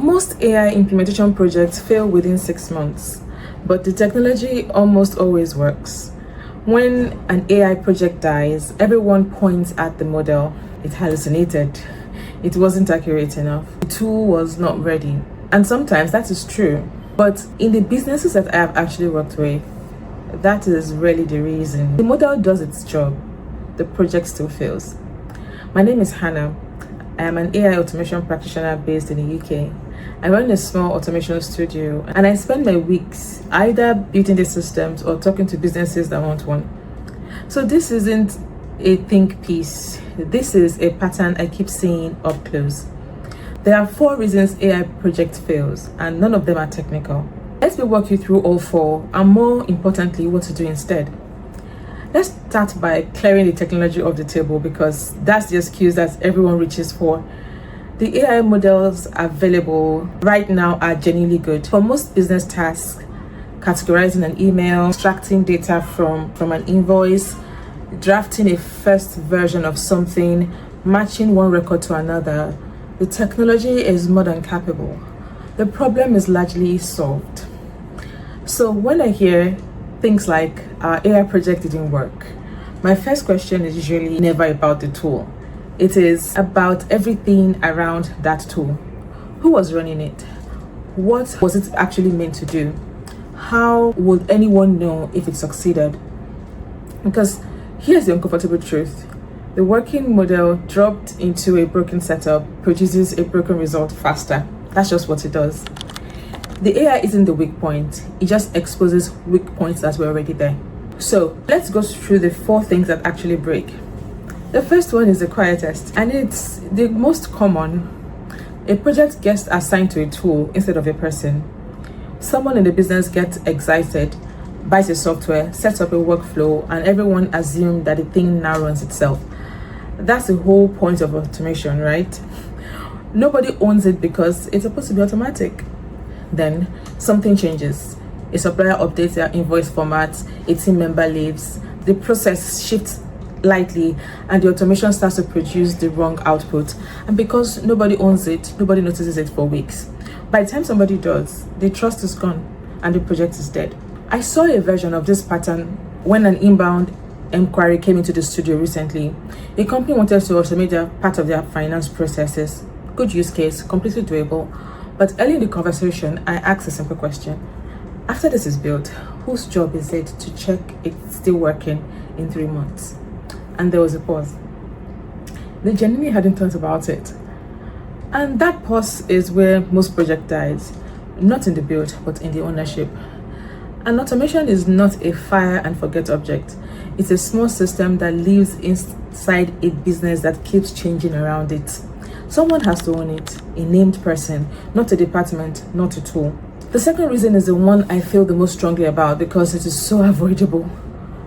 Most AI implementation projects fail within 6 months, but the technology almost always works. When an AI project dies, everyone points at the model. It hallucinated. It wasn't accurate enough. The tool was not ready. And sometimes that is true. But in the businesses that I have actually worked with, that is really the reason. The model does its job. The project still fails. My name is Hannah. I am an AI automation practitioner based in the UK. I run a small automation studio and I spend my weeks either building the systems or talking to businesses that want one. So this isn't a think piece. This is a pattern I keep seeing up close. There are 4 reasons AI project fails and none of them are technical. Let me walk you through all 4 and more importantly what to do instead. Let's start by clearing the technology off the table because that's the excuse that everyone reaches for. The AI models available right now are genuinely good. For most business tasks, categorizing an email, extracting data from an invoice, drafting a first version of something, matching one record to another, the technology is more than capable. The problem is largely solved. So when I hear things like our AI project didn't work, my first question is usually never about the tool. It is about everything around that tool. Who was running it? What was it actually meant to do? How would anyone know if it succeeded? Because here's the uncomfortable truth. The working model dropped into a broken setup produces a broken result faster. That's just what it does. The AI isn't the weak point. It just exposes weak points that were already there. So let's go through the 4 things that actually break. The first one is the quietest, and it's the most common. A project gets assigned to a tool instead of a person. Someone in the business gets excited, buys a software, sets up a workflow, and everyone assumes that the thing now runs itself. That's the whole point of automation, right? Nobody owns it because it's supposed to be automatic. Then something changes. A supplier updates their invoice format, a team member leaves, the process shifts lightly and the automation starts to produce the wrong output. And because nobody owns it, nobody notices it for weeks. By the time somebody does, the trust is gone and the project is dead. I saw a version of this pattern when an inbound inquiry came into the studio recently. A company wanted to automate part of their finance processes. Good use case, completely doable. But early in the conversation, I asked a simple question. After this is built, whose job is it to check it's still working in 3 months? And there was a pause. They genuinely hadn't thought about it. And that pause is where most project dies. Not in the build, but in the ownership. And automation is not a fire and forget object. It's a small system that lives inside a business that keeps changing around it. Someone has to own it, a named person, not a department, not a tool. The second reason is the one I feel the most strongly about because it is so avoidable.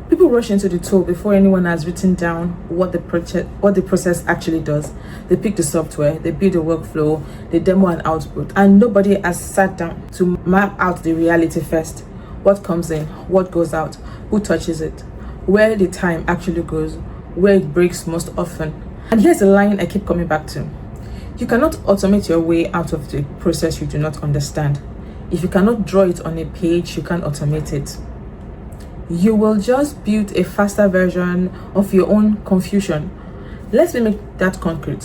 People rush into the tool before anyone has written down what the process actually does. They pick the software, they build a workflow, they demo an output, and nobody has sat down to map out the reality first. What comes in, what goes out, who touches it, where the time actually goes, where it breaks most often. And here's a line I keep coming back to. You cannot automate your way out of the process you do not understand. If you cannot draw it on a page, you can't automate it. You will just build a faster version of your own confusion. Let me make that concrete.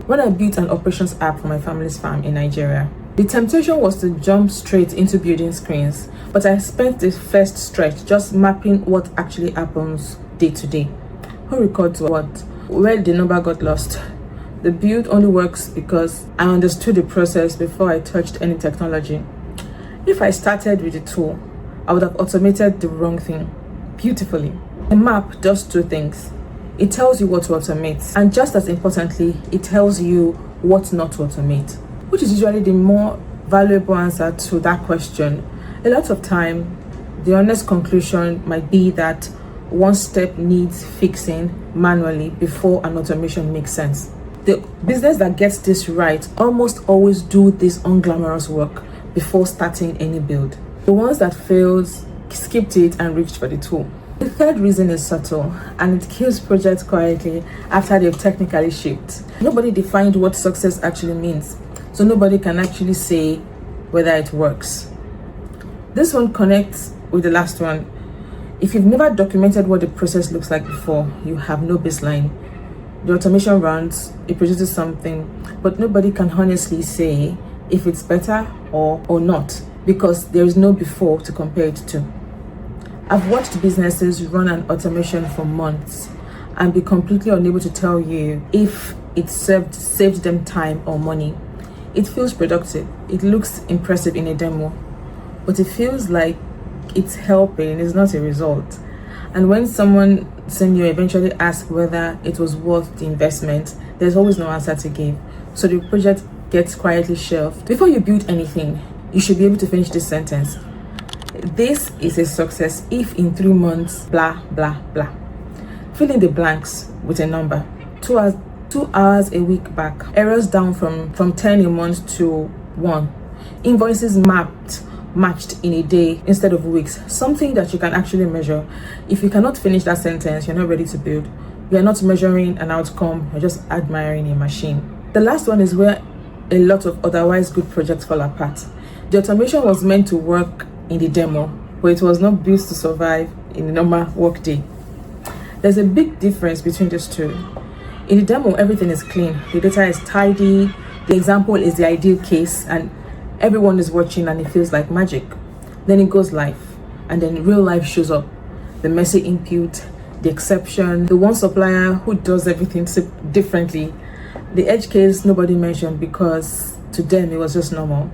When I built an operations app for my family's farm in Nigeria, the temptation was to jump straight into building screens, but I spent the first stretch just mapping what actually happens day to day. Who records what? Where the number got lost? The build only works because I understood the process before I touched any technology. If I started with the tool, I would have automated the wrong thing beautifully. The map does 2 things. It tells you what to automate, and just as importantly, it tells you what not to automate, which is usually the more valuable answer to that question. A lot of time, the honest conclusion might be that one step needs fixing manually before an automation makes sense. The business that gets this right almost always do this unglamorous work before starting any build. The ones that fails skipped it and reached for the tool. The third reason is subtle, and it kills projects quietly after they've technically shipped. Nobody defined what success actually means. so nobody can actually say whether it works. This one connects with the last one. If you've never documented what the process looks like before, you have no baseline. The automation runs, it produces something, but nobody can honestly say if it's better or not, because there is no before to compare it to. I've watched businesses run an automation for months and be completely unable to tell you if it saved them time or money. It feels productive, it looks impressive in a demo, but it feels like it's helping, it's not a result. And when someone senior eventually asks whether it was worth the investment, there's always no answer to give. So the project gets quietly shelved. Before you build anything, you should be able to finish this sentence. This is a success if in 3 months, blah, blah, blah. Fill in the blanks with a number. 2 hours a week back. Errors down from 10 a month to 1. Invoices matched in a day instead of weeks. Something that you can actually measure. If you cannot finish that sentence, you're not ready to build. You're not measuring an outcome, you're just admiring a machine. The last one is where a lot of otherwise good projects fall apart. The automation was meant to work in the demo, but it was not built to survive in a normal workday. There's a big difference between these two. In the demo, everything is clean, the data is tidy, the example is the ideal case, and everyone is watching and it feels like magic. Then it goes live, and then real life shows up. The messy input, the exception, the one supplier who does everything differently, the edge case nobody mentioned because to them it was just normal.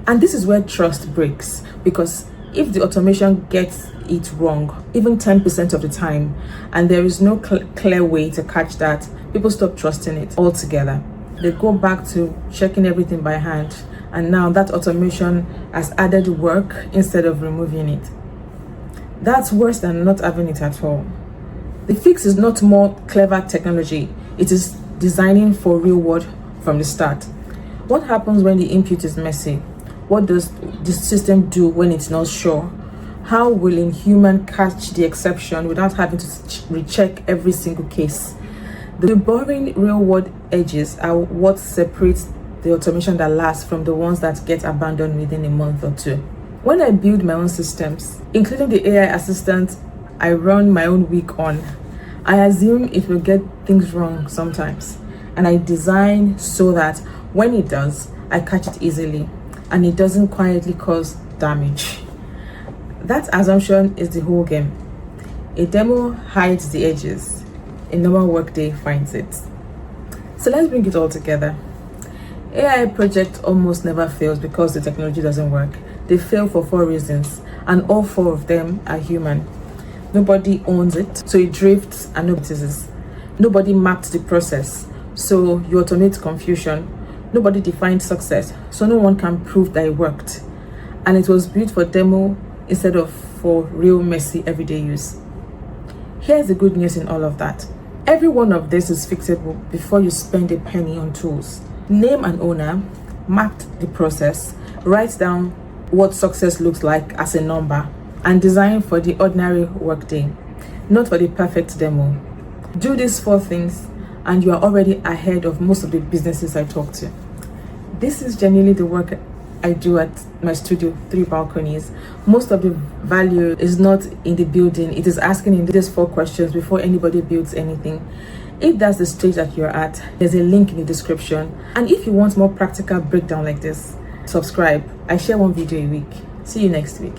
And this is where trust breaks, because if the automation gets it wrong, even 10% of the time, and there is no clear way to catch that, people stop trusting it altogether. They go back to checking everything by hand, and now that automation has added work instead of removing it. That's worse than not having it at all. The fix is not more clever technology, it is designing for real world from the start. What happens when the input is messy? What does the system do when it's not sure? How will a human catch the exception without having to recheck every single case? The boring real-world edges are what separates the automation that lasts from the ones that get abandoned within a month or two. When I build my own systems, including the AI assistant I run my own week on, I assume it will get things wrong sometimes, and I design so that when it does, I catch it easily and it doesn't quietly cause damage. That assumption is the whole game. A demo hides the edges, a normal workday finds it. So let's bring it all together. AI project almost never fails because the technology doesn't work. They fail for 4 reasons, and all 4 of them are human. Nobody owns it, so it drifts and nobody notices. Nobody mapped the process, so you automate confusion. Nobody defined success, so no one can prove that it worked. And it was built for demo instead of for real messy everyday use. Here's the good news in all of that. Every one of this is fixable before you spend a penny on tools. Name an owner, map the process, write down what success looks like as a number, and design for the ordinary workday, not for the perfect demo. Do these 4 things and you are already ahead of most of the businesses I talk to. This is genuinely the work I do at my studio, 3 Balconies. Most of the value is not in the building, it is asking in these 4 questions before anybody builds anything. If that's the stage that you're at, there's a link in the description. And if you want more practical breakdown like this, subscribe. I share 1 video a week. See you next week.